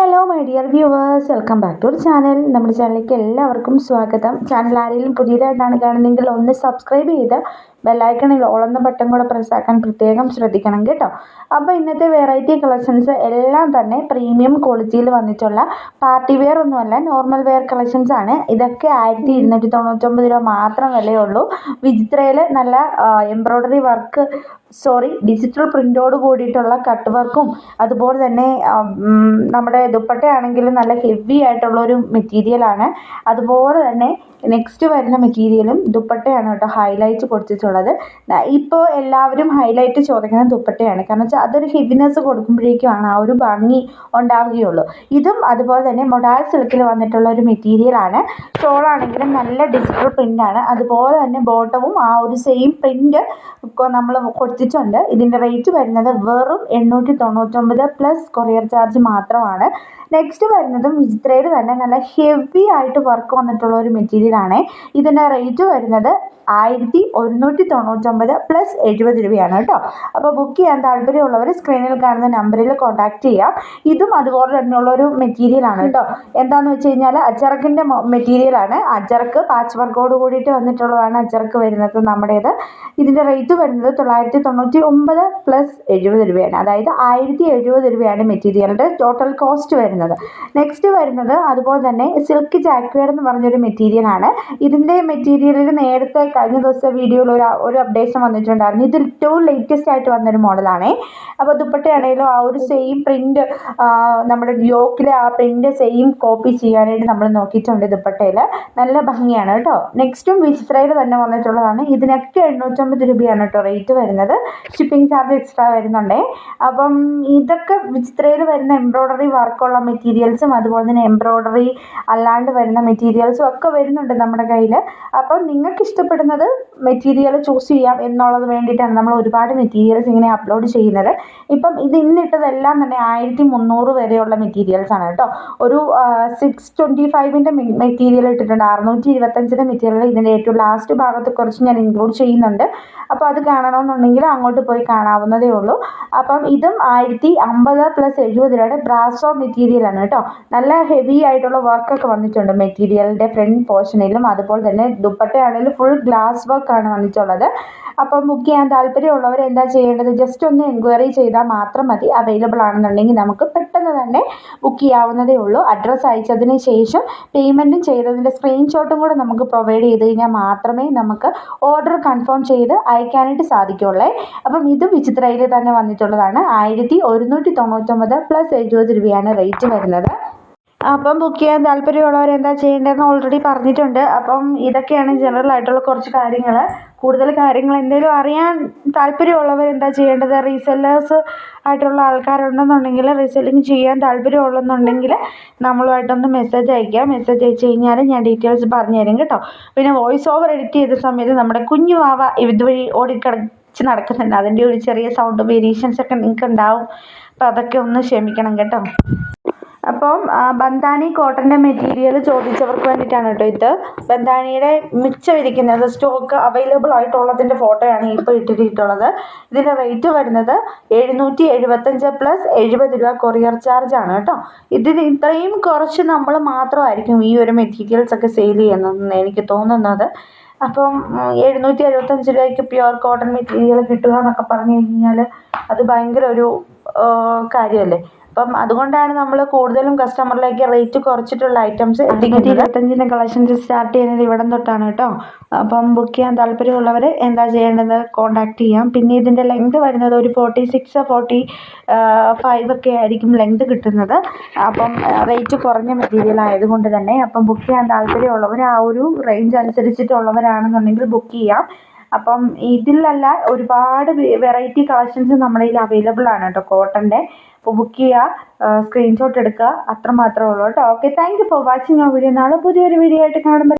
Hello my dear viewers, welcome back to channel. നമ്മുടെ ചാനലിലേക്ക് എല്ലാവർക്കും സ്വാഗതം. ചാനൽ ആരെങ്കിലും പുതിയതായിട്ടാണ് കാണുന്നതെങ്കിൽ ഒന്ന് സബ്സ്ക്രൈബ് ചെയ്ത് ബെല്ലൈക്കണിൽ ഓളെന്ന ബട്ടൺ കൂടെ പ്രസ്സാക്കാൻ പ്രത്യേകം ശ്രദ്ധിക്കണം കേട്ടോ. അപ്പോൾ ഇന്നത്തെ വെറൈറ്റി കളക്ഷൻസ് എല്ലാം തന്നെ പ്രീമിയം ക്വാളിറ്റിയിൽ വന്നിട്ടുള്ള പാർട്ടി വെയർ ഒന്നുമല്ല, നോർമൽ വെയർ കളക്ഷൻസ് ആണ്. ഇതൊക്കെ 1299 രൂപ മാത്രം വിലയുള്ളൂ. വിചിത്രയിൽ നല്ല എംബ്രോയ്ഡറി വർക്ക് ഡിജിറ്റൽ പ്രിൻ്റോട് കൂടിയിട്ടുള്ള കട്ട് വർക്കും അതുപോലെ തന്നെ നമ്മുടെ ദുപ്പട്ടയാണെങ്കിലും നല്ല ഹെവി ആയിട്ടുള്ളൊരു മെറ്റീരിയലാണ്. അതുപോലെ തന്നെ നെക്സ്റ്റ് വരുന്ന മെറ്റീരിയലും ദുപ്പട്ടയാണ് കേട്ടോ ഹൈലൈറ്റ് കൊടുത്തിട്ടുള്ളത്. ഇപ്പോൾ എല്ലാവരും ഹൈലൈറ്റ് ചോദിക്കുന്നത് ദുപ്പട്ടയാണ്, കാരണം വെച്ചാൽ അതൊരു ഹെവിനെസ് കൊടുക്കുമ്പോഴേക്കുമാണ് ആ ഒരു ഭംഗി ഉണ്ടാവുകയുള്ളൂ. ഇതും അതുപോലെ തന്നെ മൊഡാൾ സിൽക്കിൽ വന്നിട്ടുള്ള ഒരു മെറ്റീരിയലാണ്. ഷോളാണെങ്കിലും നല്ല ഡിജിറ്റൽ പ്രിൻ്റാണ്. അതുപോലെ തന്നെ ബോട്ടവും ആ ഒരു സെയിം പ്രിൻ്റ് നമ്മൾ കൊടുത്തിട്ടുണ്ട്. ഇതിൻ്റെ റേറ്റ് വരുന്നത് വെറും 899 പ്ലസ് കൊറിയർ ചാർജ് മാത്രമാണ്. നെക്സ്റ്റ് വരുന്നതും വിചിത്രയിൽ തന്നെ നല്ല ഹെവി ആയിട്ട് വർക്ക് വന്നിട്ടുള്ള ഒരു മെറ്റീരിയലാണ്. ഇതിൻ്റെ റേറ്റ് വരുന്നത് 1199 പ്ലസ് 70 രൂപയാണ് കേട്ടോ. അപ്പോൾ ബുക്ക് ചെയ്യാൻ താല്പര്യമുള്ളവർ സ്ക്രീനിൽ കാണുന്ന നമ്പറിൽ കോൺടാക്ട് ചെയ്യാം. ഇതും അതുപോലെ തന്നെയുള്ളൊരു മെറ്റീരിയലാണ് കേട്ടോ. എന്താണെന്ന് വെച്ച് കഴിഞ്ഞാൽ അജറക്കിൻ്റെ മെറ്റീരിയലാണ്. അജറക്ക് പാച്ച് വർക്കോട് കൂടിയിട്ട് വന്നിട്ടുള്ളതാണ് അജറക്ക് വരുന്നത് നമ്മുടേത്. ഇതിൻ്റെ റേറ്റ് വരുന്നത് 999 പ്ലസ് 70 രൂപയാണ്. അതായത് 1070 രൂപയാണ് മെറ്റീരിയലിൻ്റെ ടോട്ടൽ കോസ്റ്റ് വരുന്നത്. നെക്സ്റ്റ് വരുന്നത് അതുപോലെ തന്നെ സിൽക്ക് ജാക്വേഡ് എന്ന് പറഞ്ഞൊരു മെറ്റീരിയലാണ്. ഇതിൻ്റെ മെറ്റീരിയലിൽ നേരത്തെ കഴിഞ്ഞ ദിവസത്തെ വീഡിയോയിൽ ഒരു അപ്ഡേഷൻ വന്നിട്ടുണ്ടായിരുന്നു. ഇത് ഏറ്റവും ലേറ്റസ്റ്റ് ആയിട്ട് വന്നൊരു മോഡലാണേ. അപ്പോൾ ദുപ്പട്ടയാണെങ്കിലും ആ ഒരു സെയിം പ്രിൻ്റ് നമ്മുടെ യോക്കിലെ ആ പ്രിൻ്റ് സെയിം കോപ്പി ചെയ്യാനായിട്ട് നമ്മൾ നോക്കിയിട്ടുണ്ട്. ദുപ്പട്ടയിൽ നല്ല ഭംഗിയാണ് കേട്ടോ. നെക്സ്റ്റും വിചിത്രയിൽ തന്നെ വന്നിട്ടുള്ളതാണ്. ഇതിനൊക്കെ 850 രൂപയാണ് കേട്ടോ റേറ്റ് വരുന്നത്. ഷിപ്പിംഗ് ചാർജ് എക്സ്ട്രാ വരുന്നുണ്ടേ. അപ്പം ഇതൊക്കെ വിചിത്രയിൽ വരുന്ന എംബ്രോയ്ഡറി വർക്കുള്ള മെറ്റീരിയൽസും അതുപോലെ തന്നെ എംബ്രോയ്ഡറി അല്ലാണ്ട് വരുന്ന മെറ്റീരിയൽസും ഒക്കെ വരുന്നുണ്ട് നമ്മുടെ കയ്യിൽ. അപ്പം നിങ്ങൾക്ക് ഇഷ്ടപ്പെടുന്നത് മെറ്റീരിയൽ ചൂസ് ചെയ്യാം എന്നുള്ളത് വേണ്ടിയിട്ടാണ് നമ്മൾ ഒരുപാട് മെറ്റീരിയൽസ് ഇങ്ങനെ അപ്ലോഡ് ചെയ്യുന്നത്. ഇപ്പം ഇത് ഇന്നിട്ടതെല്ലാം തന്നെ 1300 വരെയുള്ള മെറ്റീരിയൽസ് ആണ് കേട്ടോ. ഒരു 625ൻ്റെ മെറ്റീരിയൽ ഇട്ടിട്ടുണ്ട്. 625ൻ്റെ മെറ്റീരിയൽ ഇതിൻ്റെ ഏറ്റവും ലാസ്റ്റ് ഭാഗത്ത് കുറച്ച് ഞാൻ ഇൻക്ലൂഡ് ചെയ്യുന്നുണ്ട്. അപ്പോൾ അത് കാണണമെന്നുണ്ടെങ്കിൽ അങ്ങോട്ട് പോയി കാണാവുന്നതേ ഉള്ളൂ. അപ്പം ഇതും 1050 പ്ലസ് 70 രൂപയുടെ ബ്രാസോ മെറ്റീരിയലാണ് കേട്ടോ. നല്ല ഹെവി ആയിട്ടുള്ള വർക്കൊക്കെ വന്നിട്ടുണ്ട് മെറ്റീരിയലിൻ്റെ ഫ്രണ്ട് പോർഷനിലും. അതുപോലെ തന്നെ ദുപ്പട്ടയാണെങ്കിലും ഫുൾ ഗ്ലാസ് വർക്കാണ് വന്നിട്ടുള്ളത്. അപ്പം ബുക്ക് ചെയ്യാൻ താല്പര്യമുള്ളവർ എന്താ ചെയ്യേണ്ടത്, ജസ്റ്റ് ഒന്ന് എൻക്വയറി ചെയ്താൽ മാത്രം മതി. അവൈലബിൾ ആണെന്നുണ്ടെങ്കിൽ നമുക്ക് പെട്ടെന്ന് തന്നെ ബുക്ക് ചെയ്യാവുന്നതേ ഉള്ളൂ. അഡ്രസ്സ് അയച്ചതിന് ശേഷം പേയ്മെൻറ്റും ചെയ്തതിൻ്റെ സ്ക്രീൻഷോട്ടും കൂടെ നമുക്ക് പ്രൊവൈഡ് ചെയ്ത് കഴിഞ്ഞാൽ മാത്രമേ നമുക്ക് ഓർഡർ കൺഫേം ചെയ്ത് അയക്കാനായിട്ട് സാധിക്കുള്ളൂ. അപ്പം ഇത് വിചിത്രയിൽ തന്നെ വന്നിട്ടുള്ളതാണ്. 1199 പ്ലസ് 70 രൂപയാണ് റേറ്റ് വരുന്നത്. അപ്പം ബുക്ക് ചെയ്യാൻ താല്പര്യമുള്ളവർ എന്താ ചെയ്യേണ്ടതെന്ന് ഓൾറെഡി പറഞ്ഞിട്ടുണ്ട്. അപ്പം ഇതൊക്കെയാണ് ജനറൽ ആയിട്ടുള്ള കുറച്ച് കാര്യങ്ങൾ. കൂടുതൽ കാര്യങ്ങൾ എന്തെങ്കിലും അറിയാൻ താല്പര്യമുള്ളവർ എന്താ ചെയ്യേണ്ടത്, റീസെല്ലേഴ്സ് ആയിട്ടുള്ള ആൾക്കാരുണ്ടെന്നുണ്ടെങ്കിൽ റീസെല്ലിങ് ചെയ്യാൻ താല്പര്യമുള്ളെന്നുണ്ടെങ്കിൽ നമ്മളുമായിട്ടൊന്ന് മെസ്സേജ് അയയ്ക്കുക. മെസ്സേജ് അയച്ചു കഴിഞ്ഞാൽ ഞാൻ ഡീറ്റെയിൽസ് പറഞ്ഞു തരും കേട്ടോ. പിന്നെ വോയിസ് ഓവർ എഡിറ്റ് ചെയ്ത സമയത്ത് നമ്മുടെ കുഞ്ഞു വാവ ഇതുവഴി ഓടിക്കിടച്ച് നടക്കുന്നുണ്ട്. അതിൻ്റെ ഒരു ചെറിയ സൗണ്ട് വേരിയേഷൻസ് ഒക്കെ നിങ്ങൾക്ക് ഉണ്ടാവും. അപ്പോൾ അതൊക്കെ ഒന്ന് ക്ഷമിക്കണം കേട്ടോ. അപ്പം ബന്ധാനി കോട്ടൻ്റെ മെറ്റീരിയൽ ചോദിച്ചവർക്ക് വേണ്ടിയിട്ടാണ് കേട്ടോ ഇത്. ബന്ധാനിയുടെ മിച്ചമിരിക്കുന്നത് സ്റ്റോക്ക് അവൈലബിൾ ആയിട്ടുള്ളതിൻ്റെ ഫോട്ടോയാണ് ഇപ്പോൾ ഇട്ടിട്ടുള്ളത്. ഇതിൻ്റെ റേറ്റ് വരുന്നത് 775 പ്ലസ് 70 രൂപ കൊറിയർ ചാർജാണ് കേട്ടോ. ഇതിന് ഇത്രയും കുറച്ച് നമ്മൾ മാത്രമായിരിക്കും ഈ ഒരു മെറ്റീരിയൽസ് ഒക്കെ സെയിൽ ചെയ്യുന്നതെന്ന് എനിക്ക് തോന്നുന്നത്. അപ്പം 775 രൂപയ്ക്ക് പ്യുവർ കോട്ടൺ മെറ്റീരിയൽ കിട്ടുക എന്നൊക്കെ പറഞ്ഞു കഴിഞ്ഞാൽ അത് ഭയങ്കര ഒരു കാര്യമല്ലേ. അപ്പം അതുകൊണ്ടാണ് നമ്മൾ കൂടുതലും കസ്റ്റമറിലേക്ക് റേറ്റ് കുറച്ചിട്ടുള്ള ഐറ്റംസ് 225ൻ്റെ കളക്ഷൻസ് സ്റ്റാർട്ട് ചെയ്യുന്നത് ഇവിടം തൊട്ടാണ് കേട്ടോ. അപ്പം ബുക്ക് ചെയ്യാൻ താല്പര്യമുള്ളവർ എന്താ ചെയ്യേണ്ടത്, കോൺടാക്ട് ചെയ്യാം. പിന്നെ ഇതിൻ്റെ ലെങ്ത് വരുന്നത് ഒരു 46 45 ഒക്കെ ആയിരിക്കും ലെങ്ത് കിട്ടുന്നത്. അപ്പം റേറ്റ് കുറഞ്ഞ മെറ്റീരിയൽ ആയതുകൊണ്ട് തന്നെ അപ്പം ബുക്ക് ചെയ്യാൻ താല്പര്യമുള്ളവർ ആ ഒരു റേഞ്ച് അനുസരിച്ചിട്ടുള്ളവരാണെന്നുണ്ടെങ്കിൽ ബുക്ക് ചെയ്യാം. അപ്പം ഇതിലല്ല ഒരുപാട് വെറൈറ്റി കളക്ഷൻസ് നമ്മുടെ കയ്യിൽ അവൈലബിൾ ആണ് കേട്ടോ കോട്ടൻ്റെ. അപ്പോൾ ബുക്ക് ചെയ്യുക, സ്ക്രീൻഷോട്ട് എടുക്കുക, അത്രമാത്രമേ ഉള്ളൂ കേട്ടോ. Okay, thank you for watching ആ വീഡിയോ. നാളെ പുതിയൊരു വീഡിയോ ആയിട്ട് കാണുമ്പോൾ